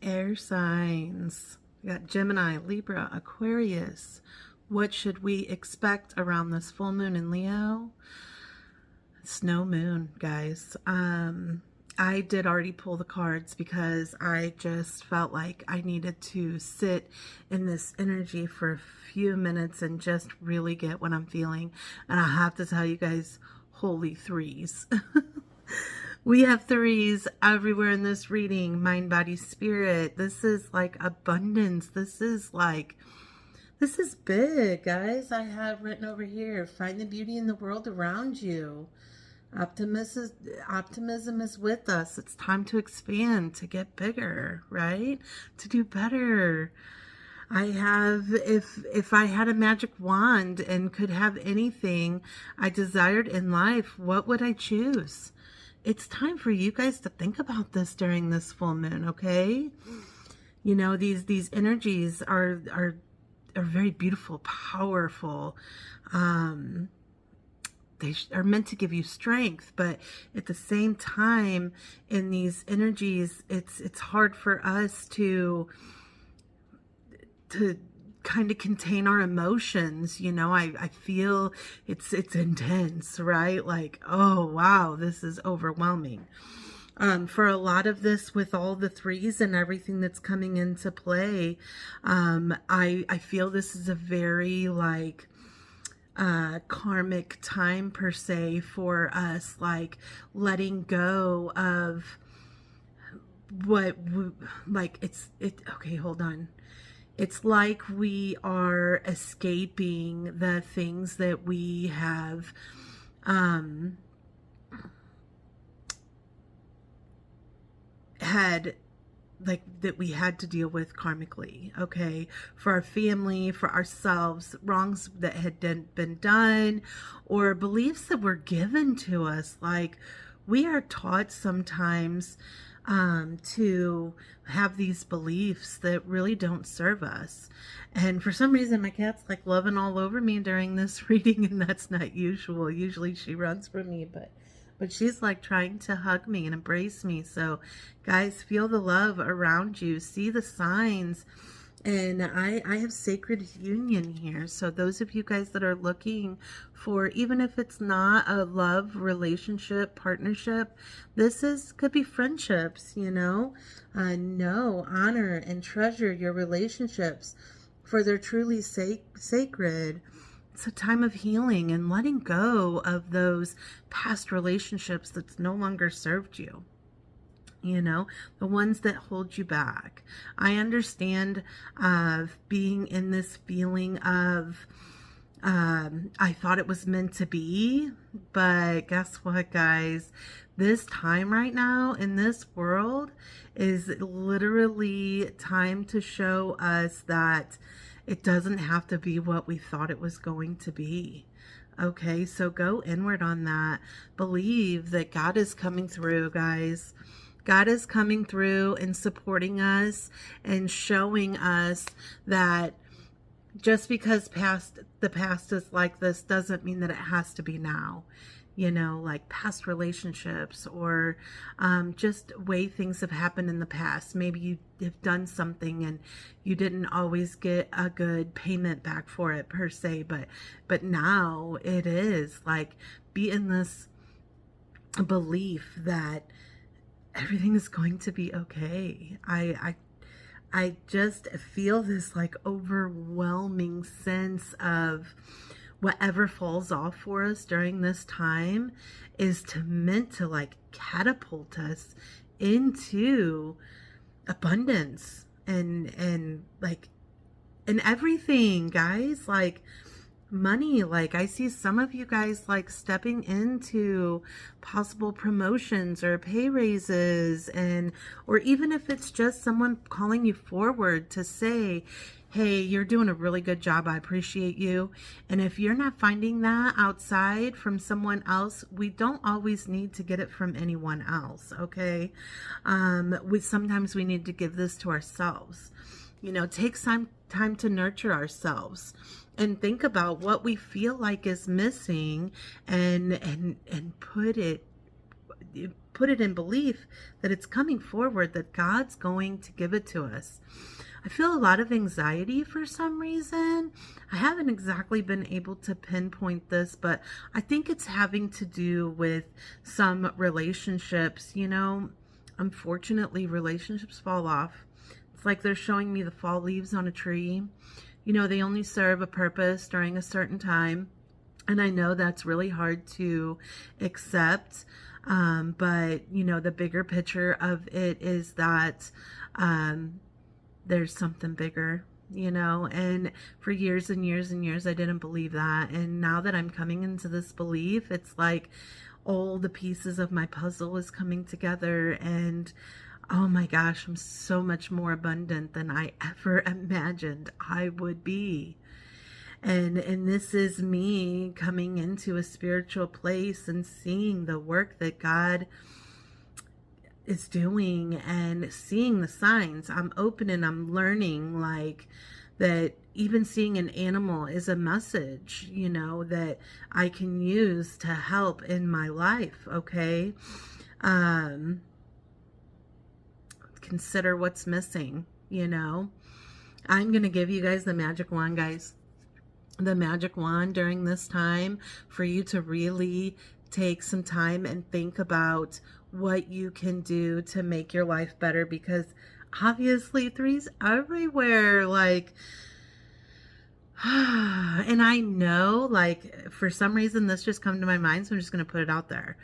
Air signs. We got Gemini, Libra, Aquarius. What should we expect around this full moon in Leo? Snow moon, guys. I did already pull the cards because I just felt like I needed to sit in this energy for a few minutes and just really get what I'm feeling. And I have to tell you guys, holy threes. We have threes everywhere in this reading. Mind, body, spirit. This is like abundance. This is big, guys. I have written over here, find the beauty in the world around you. Optimism is with us. It's time to expand, to get bigger, right? To do better. I have, if I had a magic wand and could have anything I desired in life, what would I choose? It's time for you guys to think about this during this full moon, okay? You know, these energies are very beautiful, powerful. They are meant to give you strength, but at the same time, in these energies, it's hard for us to kind of contain our emotions. You know, I feel it's intense, right? Like, oh wow, this is overwhelming. For a lot of this, with all the threes and everything that's coming into play, I feel this is a very like karmic time per se for us, like letting go of what okay, hold on. It's like we are escaping the things that we have had, like, that we had to deal with karmically, okay, for our family, for ourselves, wrongs that had been done, or beliefs that were given to us. Like, we are taught sometimes to have these beliefs that really don't serve us. And for some reason, my cat's like loving all over me during this reading, and that's not usual. Usually she runs from me, but she's like trying to hug me and embrace me. So guys, feel the love around you, see the signs. And I have sacred union here. So those of you guys that are looking for, even if it's not a love relationship, partnership, could be friendships, you know. Know, honor, and treasure your relationships, for they're truly sacred. It's a time of healing and letting go of those past relationships that's no longer served you. You know, the ones that hold you back. I understand being in this feeling of I thought it was meant to be, but guess what, guys? This time right now in this world is literally time to show us that it doesn't have to be what we thought it was going to be. Okay, so go inward on that. Believe that God is coming through, guys. God is coming through and supporting us and showing us that just because the past is like this doesn't mean that it has to be now. You know, like past relationships, or just way things have happened in the past. Maybe you have done something and you didn't always get a good payment back for it per se, but now it is like, be in this belief that everything is going to be okay. I just feel this like overwhelming sense of whatever falls off for us during this time is meant to like catapult us into abundance and like in everything, guys. Like money, like I see some of you guys like stepping into possible promotions or pay raises, and or even if it's just someone calling you forward to say, hey, you're doing a really good job, I appreciate you. And if you're not finding that outside from someone else, we don't always need to get it from anyone else, okay? Sometimes we need to give this to ourselves. You know, take some time to nurture ourselves and think about what we feel like is missing, and put put it in belief that it's coming forward, that God's going to give it to us. I feel a lot of anxiety for some reason. I haven't exactly been able to pinpoint this, but I think it's having to do with some relationships. You know, unfortunately, relationships fall off. It's like they're showing me the fall leaves on a tree. You know, they only serve a purpose during a certain time. And I know that's really hard to accept. But, you know, the bigger picture of it is that there's something bigger, you know, and for years and years and years, I didn't believe that. And now that I'm coming into this belief, it's like all the pieces of my puzzle is coming together, and oh my gosh, I'm so much more abundant than I ever imagined I would be. And this is me coming into a spiritual place and seeing the work that God is doing and seeing the signs. I'm open and I'm learning, like, that even seeing an animal is a message, you know, that I can use to help in my life. Okay. Consider what's missing, you know. I'm going to give you guys the magic wand, guys. The magic wand during this time for you to really take some time and think about what you can do to make your life better, because obviously three's everywhere, like, and I know, like, for some reason this just come to my mind, so I'm just going to put it out there.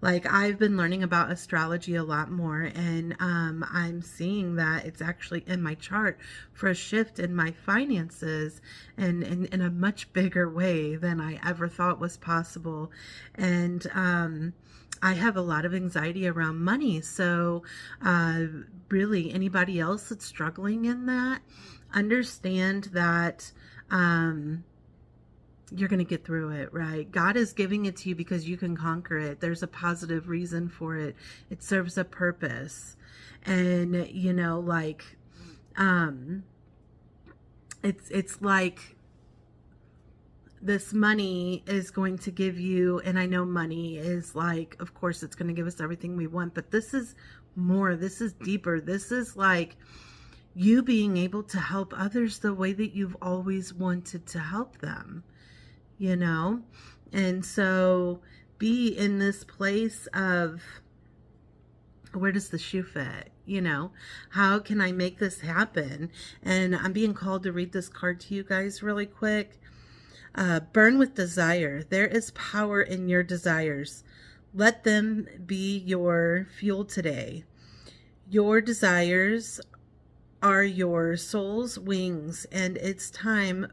Like, I've been learning about astrology a lot more, and I'm seeing that it's actually in my chart for a shift in my finances, and in a much bigger way than I ever thought was possible. And I have a lot of anxiety around money. So really, anybody else that's struggling in that, understand that you're going to get through it, right? God is giving it to you because you can conquer it. There's a positive reason for it. It serves a purpose. And, you know, like, it's like this money is going to give you, and I know money is like, of course, it's going to give us everything we want, but this is more, this is deeper. This is like you being able to help others the way that you've always wanted to help them, you know? And so be in this place of, where does the shoe fit? You know, how can I make this happen? And I'm being called to read this card to you guys really quick. Burn with desire. There is power in your desires. Let them be your fuel today. Your desires are your soul's wings, and it's time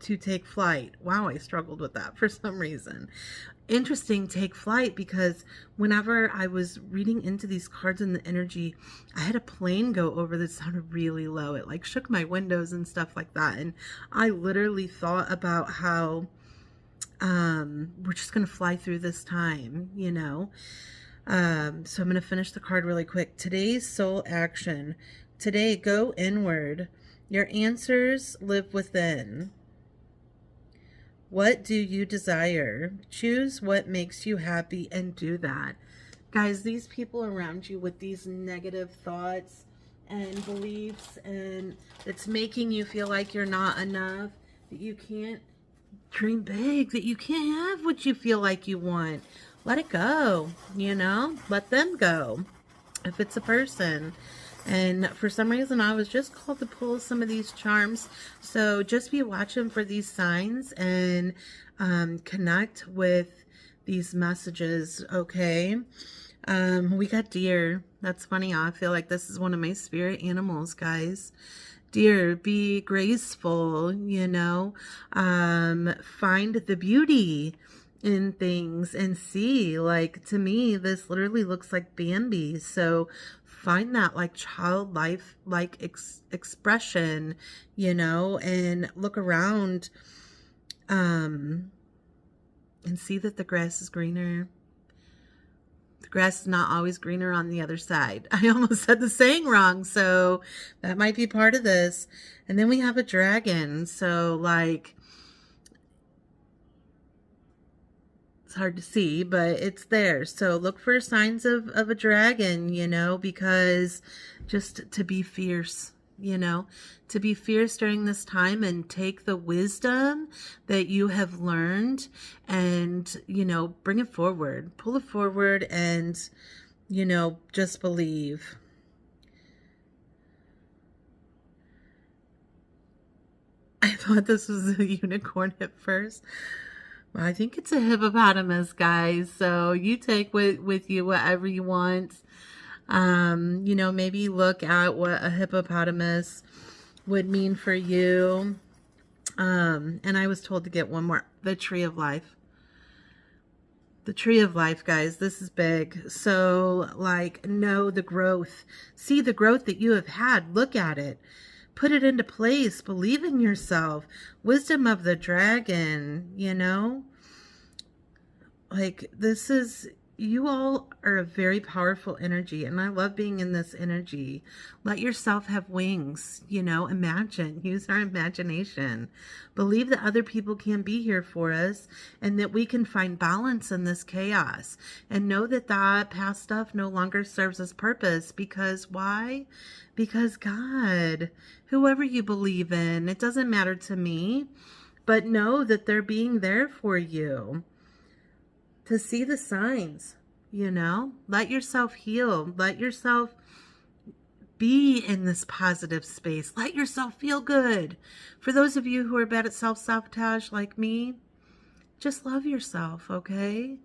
to take flight. Wow, I struggled with that for some reason. Interesting, take flight, because whenever I was reading into these cards and the energy, I had a plane go over that sounded really low. It like shook my windows and stuff like that. And I literally thought about how we're just going to fly through this time, you know. So I'm going to finish the card really quick. Today's soul action. Today, go inward. Your answers live within. What do you desire? Choose what makes you happy and do that. Guys, these people around you with these negative thoughts and beliefs, and it's making you feel like you're not enough, that you can't dream big, that you can't have what you feel like you want. Let it go, you know? Let them go. If it's a person. And for some reason, I was just called to pull some of these charms. So just be watching for these signs and connect with these messages, okay? We got deer. That's funny. I feel like this is one of my spirit animals, guys. Deer, be graceful, you know. Find the beauty in things and see, like, to me, this literally looks like Bambi. So find that like childlike like expression, you know, and look around and see that the grass is greener. The grass is not always greener on the other side. I almost said the saying wrong, so that might be part of this. And then we have a dragon. So like It's hard to see, but it's there. So look for signs of a dragon, you know, because just to be fierce, you know, to be fierce during this time and take the wisdom that you have learned and, you know, bring it forward, pull it forward and, you know, just believe. I thought this was a unicorn at first. Well, I think it's a hippopotamus, guys. So you take with you whatever you want. You know, maybe look at what a hippopotamus would mean for you. And I was told to get one more. The tree of life. The tree of life, guys. This is big. So, like, know the growth. See the growth that you have had. Look at it. Put it into place. Believe in yourself. Wisdom of the dragon, you know? Like, this is, you all are a very powerful energy, and I love being in this energy. Let yourself have wings, you know? Imagine. Use our imagination. Believe that other people can be here for us, and that we can find balance in this chaos. And know that that past stuff no longer serves its purpose. Because why? Because God, whoever you believe in, it doesn't matter to me, but know that they're being there for you to see the signs, you know. Let yourself heal. Let yourself be in this positive space. Let yourself feel good. For those of you who are bad at self-sabotage like me, just love yourself, okay?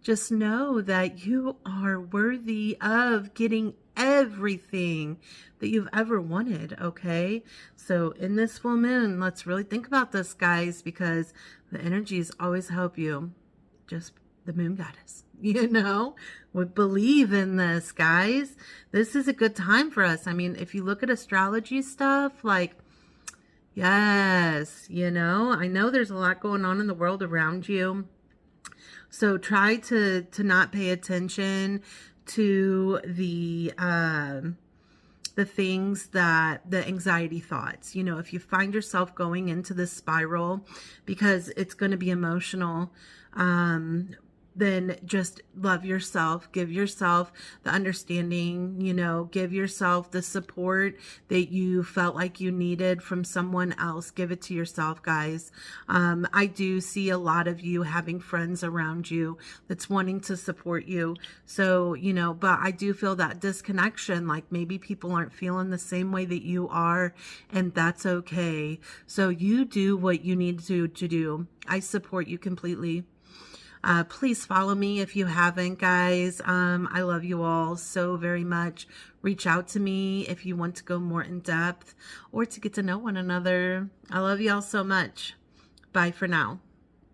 Just know that you are worthy of getting everything that you've ever wanted, okay? So in this full moon, let's really think about this, guys, because the energies always help you. Just the moon goddess, you know? We believe in this, guys. This is a good time for us. I mean, if you look at astrology stuff, like, yes, you know, I know there's a lot going on in the world around you. So try to not pay attention to the things that, the anxiety thoughts. You know, if you find yourself going into this spiral, because it's going to be emotional, then just love yourself, give yourself the understanding, you know, give yourself the support that you felt like you needed from someone else. Give it to yourself, guys. I do see a lot of you having friends around you that's wanting to support you. So, you know, but I do feel that disconnection, like maybe people aren't feeling the same way that you are, and that's okay. So you do what you need to do. I support you completely. Please follow me if you haven't, guys. I love you all so very much. Reach out to me if you want to go more in depth or to get to know one another. I love you all so much. Bye for now.